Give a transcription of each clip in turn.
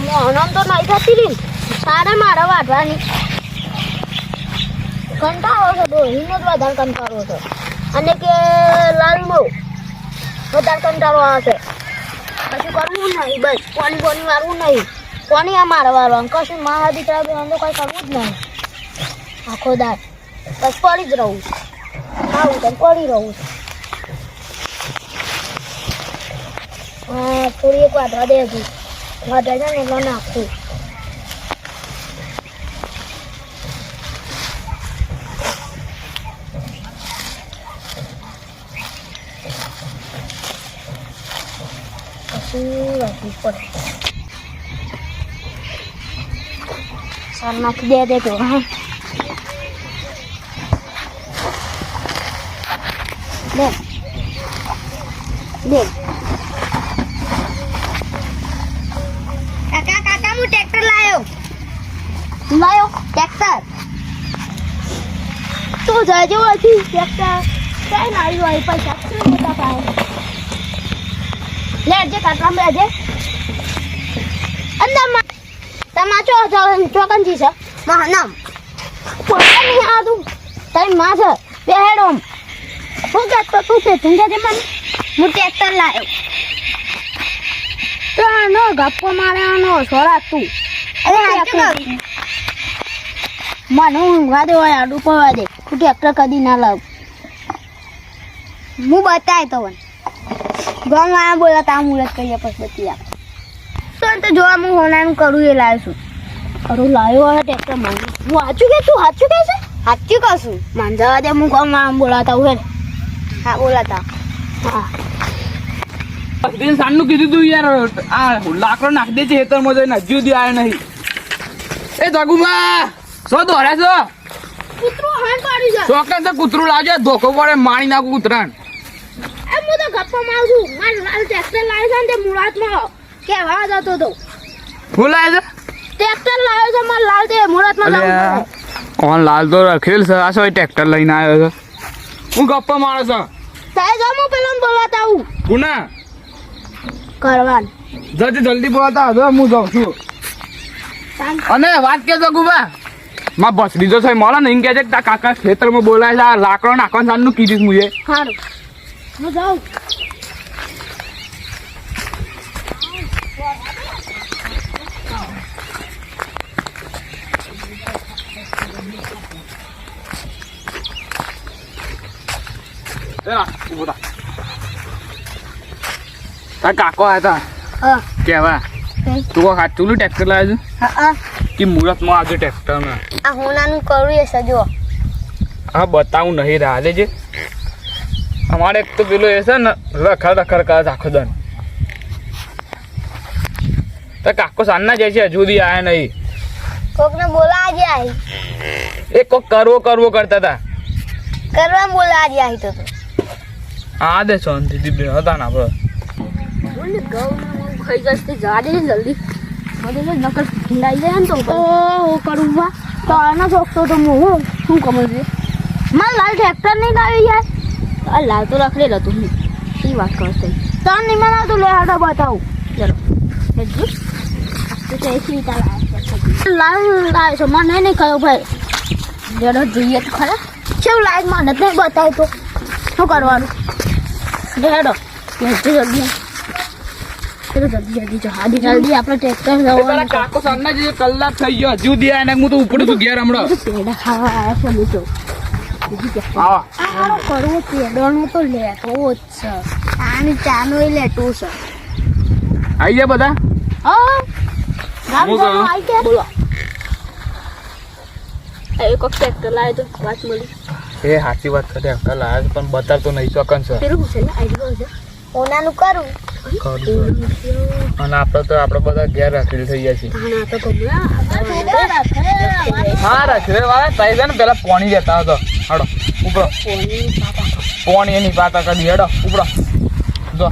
મોહનમ તો નહીં થતી રહી સારે મારે વાઢવાની કંટાળો છે ડોહીનો જ વધારે કંટાળો છે અને કે લાલ બહુ વધારે કંટાળો આવે છે કશું કરવું નહીં બસ કોની મારવું નહીં કોની આ મારે વારવાનું કશું મારા દીકરા બેન તો કંઈ કરવું જ નહીં આખો દાર બસ પડી જ રહું આવું તો પડી રહું થોડી એક વાટવા દે હજુ વાટવા જાય ને એટલે નાખું પછી વાટવી પડે સાર નાખી દે તો હા દે દે કાકા હું ટ્રેક્ટર લાયો ટ્રેક્ટર તું જજો હતી ટ્રેક્ટર કઈ લાવ્યું હોય પૈસા શું મોટા પાય લેજે કાકા લેજે અંદર તમાચો ચોકનજી છે નામ પોતા નહીં આદું તારી માં છે બેહેડો હું કહેતો તું છે તું કે મને હું ટ્રેક્ટર લાવ્યો તો આનો ગપ્પો મારવાનો સોરા તું મને ઊંઘવા દે હોય આડું પડવા દે તું ટ્રેક્ટર કદી ના લાવ હું બતાય તો ગમ બોલાતા મુહૂર્ત કરીએ પછી બતી આપ તો જોવા હું હોનાનું કરું એ લાવ્યો છું કરું લાવ્યો હોય ટ્રેક્ટર માં હું સાચું કે તું સાચું કે છે સાચું કશું માન જવા દે હું ગમ બોલાતા હું હા બોલાતા હા સાનું કીધું તું યાર આ લાકડો નાખી દે છે ખેતરમાં જઈને હજુ સુધી આવ્યો નહીં એ જગુબા શું દોડ્યા છો કૂતરું હાન પાડી છે ચોકન તો કૂતરું લાવજો ધોકો પડે મારી નાખું કૂતરાને એમ હું તો ગપ્પા મારું છું મારે લાલ ટ્રેક્ટર લાવ્યો છે ને તે મુરાદમાં કેવા જતો તો શું લાવે છે ટ્રેક્ટર લાવ્યો છે મારે લાલ તે મુરાદમાં લાવ્યો કોણ લાલ તો રખેલ છે આ શું ટ્રેક્ટર લઈને આવ્યો છે હું ગપ્પા મારો છો સાહેબ હું પેલો બોલાતા આવું ગુના કરવાન જલ્દી બોલાતા હવે હું જાઉં છું અને વાત કે જગુબા માં બસ દીધો છે મળે ને એમ કે છે કે તારા કાકા ખેતરમાં બોલાય છે આ લાકડો નાખવાનું સાનું કીધું મુએ સારું હું જાઉં તારા કાકો આવ્યા હા કેવા તું સાચું ટ્રેક્ટર લાવ્યો હા કે મુહૂર્તમાં આવજો ટ્રેક્ટરમાં આ હોનાનું કરું એ સજો હા બતાવું નહીં રાહ લેજે અમારે એક તો પેલો એ છે ને રખડ કરે આખો દન તો કાકો સાંજના જાય છે હજુ સુધી આવ્યા નહીં કોકને બોલા જાય એ કોક કરવો કરતા હતા કરવા બોલા જાય તો હા દે શાંતિથી બે હતા ને આપણે ખાઈ જશે જાડે જલ્દી મને નકલ ખીલાઈ જાય ને તો કરું વા તો આના જોખતો તો હું શું કમર છે મારે લાલ ટ્રેક્ટર નહીં લાવી યાર આ લાલ તો રખડેલ હતું એ વાત કરશે તને નહીં મને તો લે હાડા બતાવું ચલો હેજુ તો એસી લાલ લાવે છે મને નહીં કહ્યું ભાઈ જરા જોઈએ તો ખરા કેવું લાઈટ મને જ નહીં બતાવ્યું તો શું કરવાનું હેડો જલ્દી જલ્દી આપણે ટ્રેક્ટર જવાનું કાકો સાંજના જે કલાક થઈ ગયો હજુ સુધી આવ્યા હું તો ઉપડું છું ઘેર હમણાં પેડા ખાવા આવ્યા છે મિત્રો કરવું પેડાનું તો લેટો જ છે આની ચાનો એ લેટો છે આવી ગયા બધા બોલો એક ટ્રેક્ટર લાવે તો વાત મળી એ સાચી વાત કરે ટ્રેક્ટર લાવે પણ બતાવતો નહીં ચોકન છે પેલું છે ને આઈડિયા છે ઓનાનું કરું અને આપણે બધા ઘેર રાખેલી થઈ ગયા છીએ હા રખડે વાળા તઈ છે ને પેલા પોણી જતા હતો હાડો ઉપડો પોણી એની પાતા કરી હેડો ઉપડો જો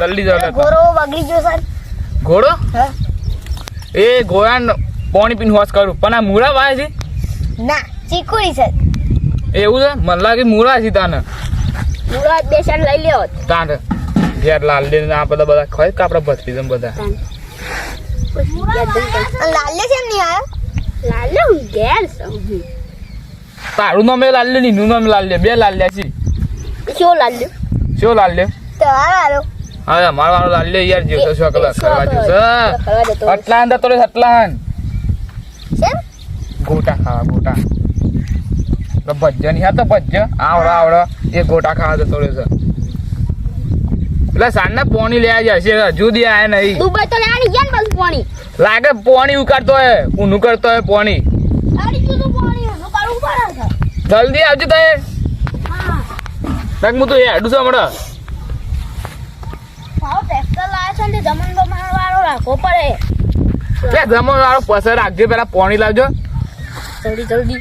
જલ્દી જાવ ઘોડો બગડી ગયો સર ઘોડો એ ઘોડા પોણી પીને હોશ કરું પણ આ મૂળા વાય છે ના ચીકુડી છે એવું છે મને લાગે મૂળા છે તાને મૂળા બે ચાર લઈ લ્યો તાને ઘેર લાલ દે આ બધા ખાય કે આપણા ભત્રીજમ બધા લાલ્ય કેમ નહીં આવ્યો? લાલ્ય હું ઘેર છું. તારું નામ એ લાલ્ય નીનું નામ લાલ્ય બે લાલ્યા છે શું લાલ્ય? શું લાલ્ય તમારો હા મારો વાળો લાલ્ય યાર જીવતો છો કલા કરવા જશે અટલા અંદર તો અટલા કેમ? ગોટા ખાવા ગોટા તો ભજ્જ નહીં તો ભજ્જ આવડો એ ગોટા ખાવા જતો રહેશે એટલે સાંજના પોણી લેવા જશે હજુ દી આયા નહીં દુબઈ તો લેવાની ગયા ને બસ પાણી લાગે પોણી ઉકાળતો હે ઊનું કરતો હે પોણી આડી તું પાણી હું કાઢું પડે છે. જલ્દી આવજો તો એ તક હું તો હેડું છું હમણાં ભાવ ટ્રેક્ટર લાવે છે ને જમણ બમણ વાળો રાખવો પડે. લે જમો વાળો પસાર રાખજો પેલા પોણી લાવજો જલ્દી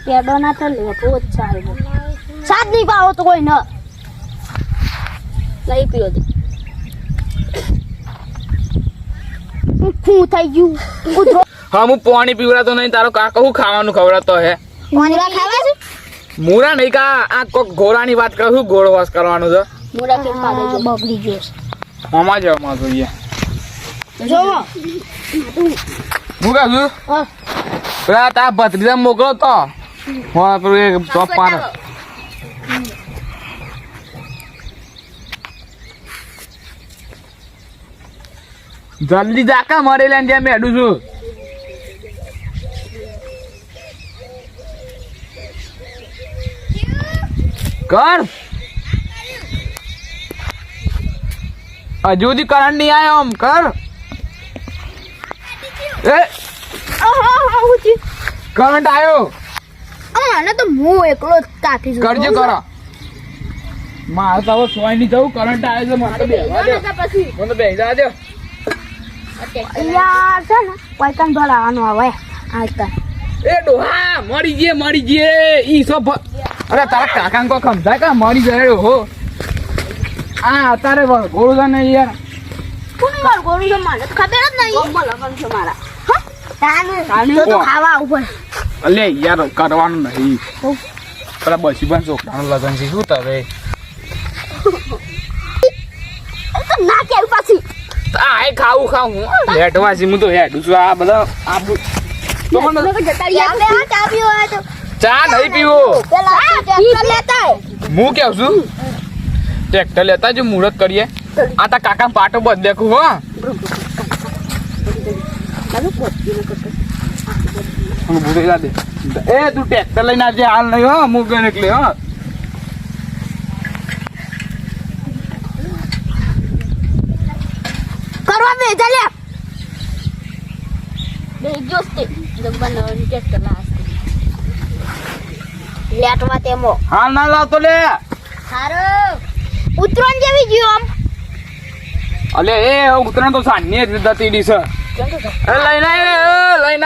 પેડો ના તો લેવો જ ચાલે સાત નહીં પાવો તો કોઈ ન લઈ પીઓ દે શું થઈ ગયું ઉધરો હા હું પોણી પીવડાતો નહીં તારો કાકા હું ખાવાનું ખવડાવતો હે મોનીલા ખાવા છે મૂરા નહીં કા આ કોક ઘોડાની વાત કરું છું ઘોડો વાસ કરવાનું છે મોરા કે પાડે જો બગડી ગયો આમાં જ આમાં જોઈએ જો હું કહું છું હા પેલા તારા ભત્રીજા મોકલો તો હા પેલું એ ટોપ પાડે જલ્દી જાકા મરે લઈને જ્યાં મેડું છું કર હજુ સુધી કરંટ નહીં આવ્યો આમ કર એ કરંટ આવ્યો આને તો હું એકલો જ કાઠી છું કરજો કરો મારે તો હવે સોય નહીં જવું કરંટ આવ્યો છે મને તો બેસવા દે પછી મને તો બેસવા દે યાર છે ને પૈસા ભરાવાનો આવે આજકાલ એ ડોહા મરી જે ઈ સો અરે તારા કાકાને કોઈ સમજાય કા મરી જાય હો આ અત્યારે ગોળું છે ને યાર કોની વાર ગોળી છે મને ખબર જ નહીં બમ્બો લગન છે મારા તાને તો ખાવા ઉપર અલે યાર કરવાનું નહીં પેલા બસી પણ છોકરાનું લગન છે શું તવે તો ના કેવું પાછી આ ખાવું હેઠવાસી હું તો હેઠું છું આ બધા આ તો મને જતા રહ્યા આપણે ચા પીવો હોય તો ચા નહીં પીવો પેલા ટ્રેક્ટર લેતા હું કેવું છું ટ્રેક્ટર લેતા જો મુહૂર્ત કરીએ આ તા કાકા પાટો બધ દેખું હો દે એ તું ટ્રેક્ટર લઈને આવજે હાલ નહીં હો હું ગયો એટલે હો કરવા દે ચાલ્યા બે જોસ્તે જબન ટ્રેક્ટર લાસ્ટ લેટવા તેમો હાલ ના લાવતો લે સારો ઉતરણ જેવી ગયો આમ અલે એ ઉતરણ તો સાની જ દતી ડી છે એ લઈને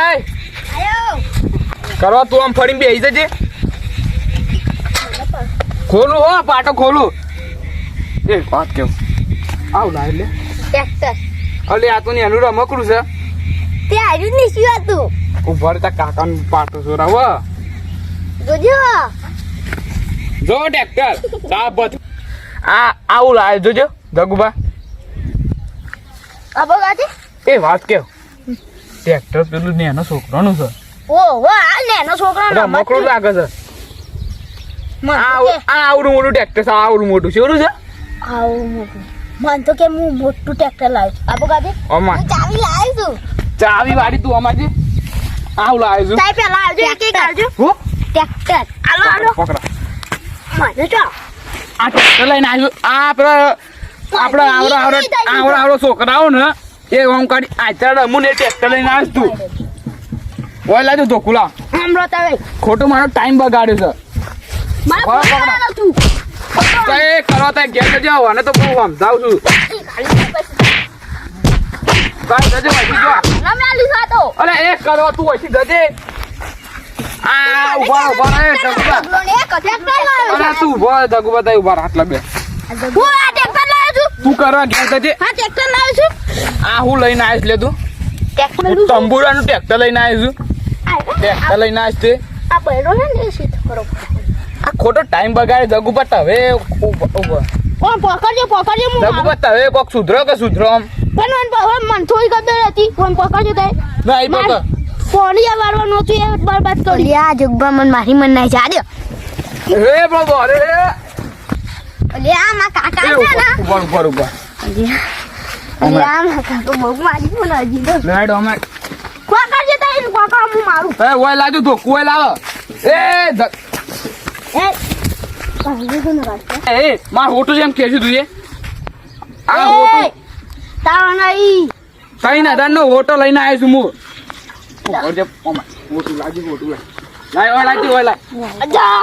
આયો કરવા તું આમ ફરીને બેસી જજે ખોલું હો પાટો ખોલું એ વાત કેવું આવ ના એટલે ટ્રેક્ટર અલે આ તો એનું રમકડું છે તે આવ્યું નહીં શું હતું ઉભા તા કાકાનું પાટો સોરાવ જોજો જો ટ્રેક્ટર સાબત આ આવું લાવે જોજો જગુબા આ બગાતી એ વાત કેવ ટ્રેક્ટર પેલું નેનો છોકરાનું છે ઓ વાહ નેનો છોકરાનો રમકડું લાગે છે આવડું મોટું ટ્રેક્ટર છે આવડું મોટું છે છે આવું મોટું મન તો કે હું મોટું ટ્રેક્ટર લાવ્યું આ બગાતી અમાર ચાવી લાવ્યું છું ચાવી વાળી તું અમાર જે આવ લાવે છું તાઈ પેલા આવજો એક એક આવજો હું ટ્રેક્ટર આલો આલો પકડા મને જો આ ટ્રેક્ટર લઈને આવ્યો આ પેલો આપણે આવડો છોકરાઓ ને એ ઓમ કાઢી આચરા રમું ને ટ્રેક્ટર લઈને આવીશ તું ઓય લાજો ધોકુલા હમરો તાવે ખોટું મારો ટાઈમ બગાડ્યો છે મારા પકડ. પકડવાનો તું કઈ કરવા તા ઘેર જજો અને તો બહુ સમજાવું છું કઈ જજે વાંચી જો ના મે લીધા તો અરે એક કરવા તું વાંચી જજે આ ઉભા રહે જગુબા ને એક ટ્રેક્ટર લાવ્યો અરે તું ઉભા જગુબા તાઈ ઉભા હાથ લાગે હું આ ટ્રેક્ટર લાવ્યો છું તું કરવા ઘેર જજે હા ટ્રેક્ટર લાવ્યો છું આ હું લઈને આવીશ લે તું ટ્રેક્ટર હું તંબુરાનું ટ્રેક્ટર લઈને આવીશ છું ટ્રેક્ટર લઈને આવીશ તે આ બૈરો ને ને સીધ કરો આ ખોટો ટાઈમ બગાડે જગુબા હવે કોણ પકડજો હું જગુબા હવે કોક સુધરો કે સુધરો આમ પણ મને થોડી ખબર હતી ફોન પકડજો તાય ના ઈ પકડ પાણી વાળવાનું હતું એ બરબાદ કરી આ જગબા મને મારી મન નાઈ જા દે એ બાબા અરે અલે આ મા કાકા છે ને ઉપર અલે આ મા કાકા બહુ મારી મને હજી તો લેડો અમે કોકા જે તાઈ કોકા હું મારું એ ઓય લાજો તો કોઈ લાવ એ પાણી તો ન રાખે એ માર હોટો જેમ કે છે તું એ આ હોટો તાવ નહીં કઈ ના દાન નો હોટો લઈને આવ્યો છું હું ઓરજે ઓમાં હોટો લાજી હોટો લાય ઓય લાજી ઓય લાય અજા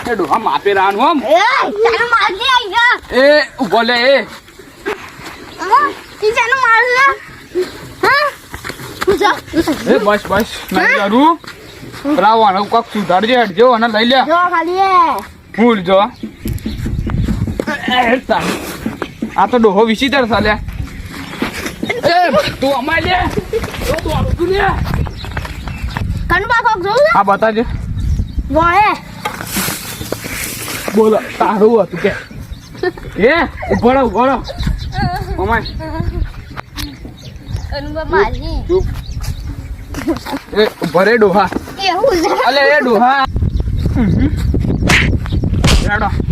એડો હમ આપે રાન હમ એ તારે મારજી આઈ જા એ બોલે એ તી જાનો મારલા હા પૂજા એ બસ નહીં કરું રાવણ કોક સુધારજે હટજો અને લઈ લે જો ખાલી એ ભૂલ જો આ તો ડોહો વિચિત્ર ચાલે એ તું અમાય લે તું આવું લે કનબા કોક જોઉં આ બતાજે વાહે બોલો તારું હતું કે એ ઉભો અમાય કનબા મારી ચૂપ એ ઉભો રે ડોહા એવું છે અલે એ ડોહા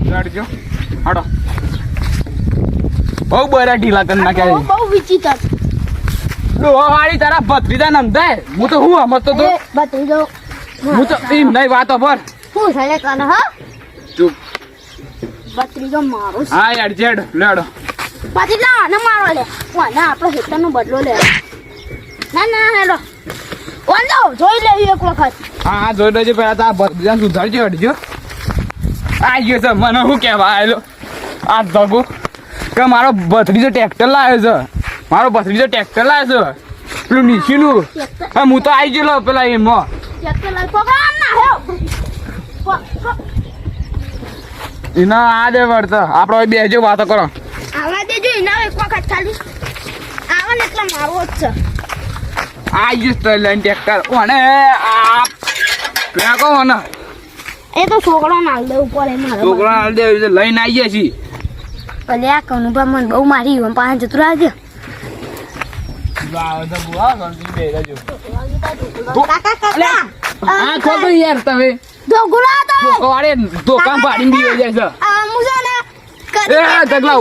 લાડજો હાડો બહુ બરા ઢીલા કરી નાખ્યા બહુ વિચિત્ર ડોહા વાળી તારા ભત્રીજા નંદાય હું તો હું સમજતો તો બતરી હું તો એમ નહીં વાતો પર હું થલે કન હા ચૂપ બતરી જો મારો હા યાર જેડ લેડો પછી લા ને મારો લે વાના આપણો હેતરનો બદલો લે ના હેડો ઓંદો જોઈ લેવી એક વખત હા જોઈ લેજે પેલા તો આ ભત્રીજા સુધારજો હટજો આ ગયો છે મને શું કહેવા આવેલો આ ધગો કે મારો ભત્રીજો ટ્રેક્ટર લાવ્યો છે મારો ભત્રીજો ટ્રેક્ટર લાવ્યો છે પેલું નીચીનું હા હું તો આવી ગયેલો પેલા એમાં ટ્રેક્ટર લઈ પકડ ના હેવ એના આ દે વળતા આપણે બે જો વાતો કરો આવા દેજો એના એક વખત ખાલી આવા ને એટલે મારો જ છે આ ગયો તો લઈને ટ્રેક્ટર ઓને આ ક્યાં કહો ને એ તો છોકરો નાલ દે ઉપર એ મારો છોકરા હાલ દે લઈને આવી ગયા છીએ ભલે આ કનુભા મને બહુ મારી હું પાસે જતું રહેજો કાકા આ ખોટું યાર તમે ધોગુલા તો અરે દોકાન પાડીને બી જાય છે આ મુજાને એ જગલા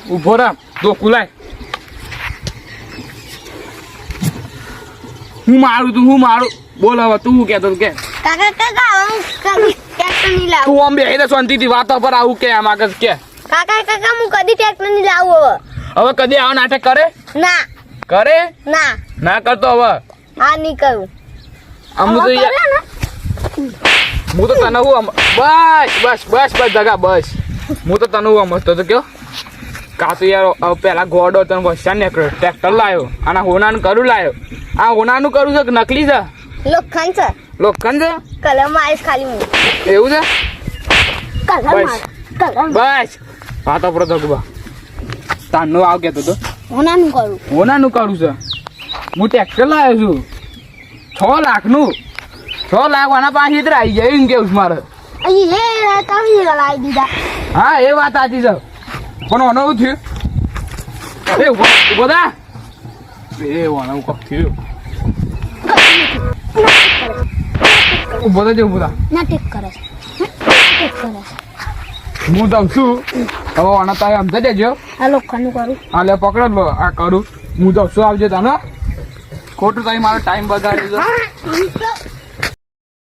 ઉભો રામ દોકું લાય હું મારું બોલ હવે તું શું કહેતો કે કાકા હું કદી ટ્રેક્ટર નહીં લાવું તું આમ બેહીને શાંતિથી વાતો પર આવું કે આમ આગળ કે કાકા હું કદી ટ્રેક્ટર નહીં લાવું હવે કદી આવા નાટક કરે ના કરે ના ના કરતો હવે આ નહીં કરું આમ તો યાર હું તો તને હું બસ જગા બસ હું તો તને હું સમજતો તો કયો કા તો યાર પેલા ગોડો તને વસ્યા નીકળ્યો ટ્રેક્ટર લાવ્યો અને હોનાનું કરું લાવ્યો આ હોનાનું કરું છે કે નકલી છે લોખંડ છે લોખંડ છે કલર મારીશ ખાલી હું એવું છે કલર બસ. માર કલર બસ વાતો પર જગવા તારનો આવ કેતો તો હોનાનું કરું હોનાનું કરું છે હું ટ્રેક્ટર લાવ્યો છું 6 લાખનું 6 લાખ આના પાસે જ આવી જાય એમ કેવું છે મારે અહીં એ તમે લાવી દીધા હા એ વાત સાચી છે પણ ઓનો શું થયું એ ઉભો થા એ ઓનો કોક થયું ઉભો થા ના ટેક કરે છે હું દઉં છું હવે ઓના તારે સમજ દેજો આ લોખંડનું કરું હા લે પકડ લો આ કરું હું દઉં છું આવજો તને ખોટું તારી મારો ટાઈમ બગાડી દો